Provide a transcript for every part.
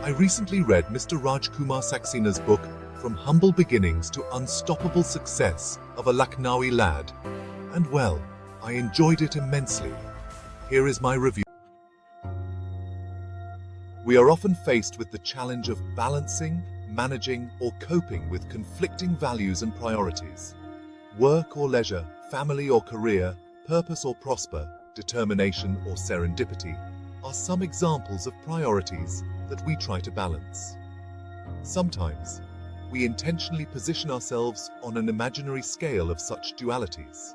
I recently read Mr Raj Kumar Saxena's book, From Humble Beginnings to Unstoppable Success of a Lakhnawi Lad, and well, I enjoyed it immensely. Here is my review. We are often faced with the challenge of balancing, managing, or coping with conflicting values and priorities. Work or leisure, family or career, purpose or prosper, determination or serendipity are some examples of priorities that we try to balance. Sometimes, we intentionally position ourselves on an imaginary scale of such dualities.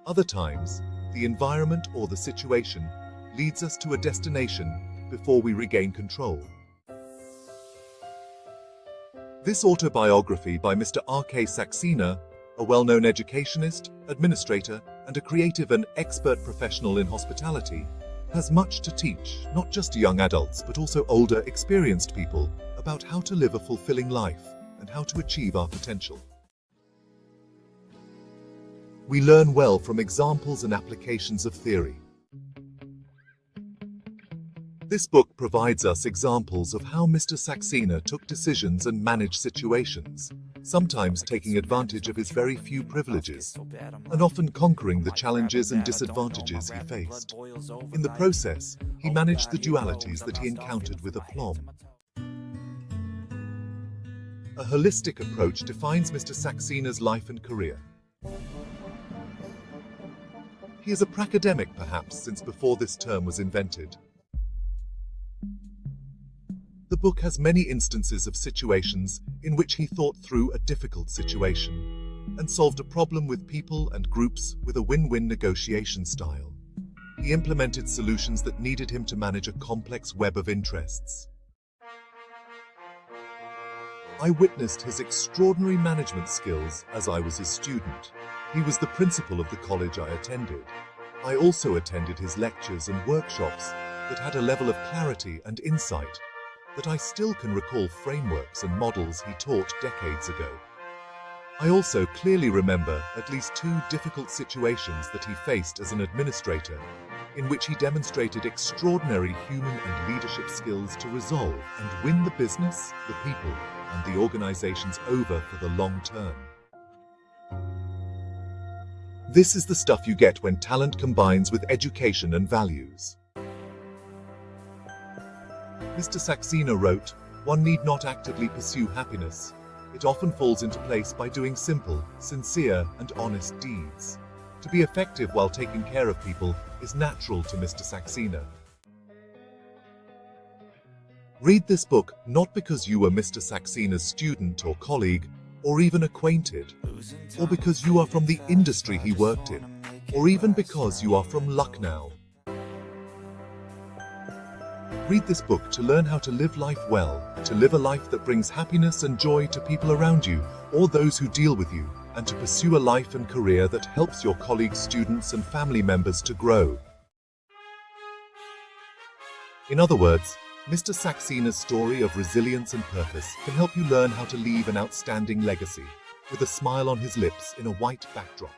Other times, the environment or the situation leads us to a destination before we regain control. This autobiography by Mr RK Saxena, a well-known educationist, administrator, and a creative and expert professional in hospitality, has much to teach, not just young adults, but also older, experienced people, about how to live a fulfilling life and how to achieve our potential. We learn well from examples and applications of theory. This book provides us examples of how Mr. Saxena took decisions and managed situations, sometimes taking advantage of his very few privileges, and often conquering the challenges and disadvantages he faced. In the process, he managed the dualities that he encountered with aplomb. A holistic approach defines Mr. Saxena's life and career. He is a pracademic perhaps since before this term was invented. The book has many instances of situations in which he thought through a difficult situation and solved a problem with people and groups with a win-win negotiation style. He implemented solutions that needed him to manage a complex web of interests. I witnessed his extraordinary management skills as I was his student. He was the principal of the college I attended. I also attended his lectures and workshops that had a level of clarity and insight that I still can recall frameworks and models he taught decades ago. I also clearly remember at least 2 difficult situations that he faced as an administrator, in which he demonstrated extraordinary human and leadership skills to resolve and win the business, the people, and the organizations over for the long term. This is the stuff you get when talent combines with education and values. Mr. Saxena wrote, "One need not actively pursue happiness. It often falls into place by doing simple, sincere, and honest deeds. To be effective while taking care of people is natural to Mr. Saxena." Read this book not because you were Mr. Saxena's student or colleague, or even acquainted, or because you are from the industry he worked in, or even because you are from Lucknow. Read this book to learn how to live life well, to live a life that brings happiness and joy to people around you or those who deal with you, and to pursue a life and career that helps your colleagues, students, and family members to grow. In other words, Mr. Saxena's story of resilience and purpose can help you learn how to leave an outstanding legacy with a smile on his lips in a white backdrop.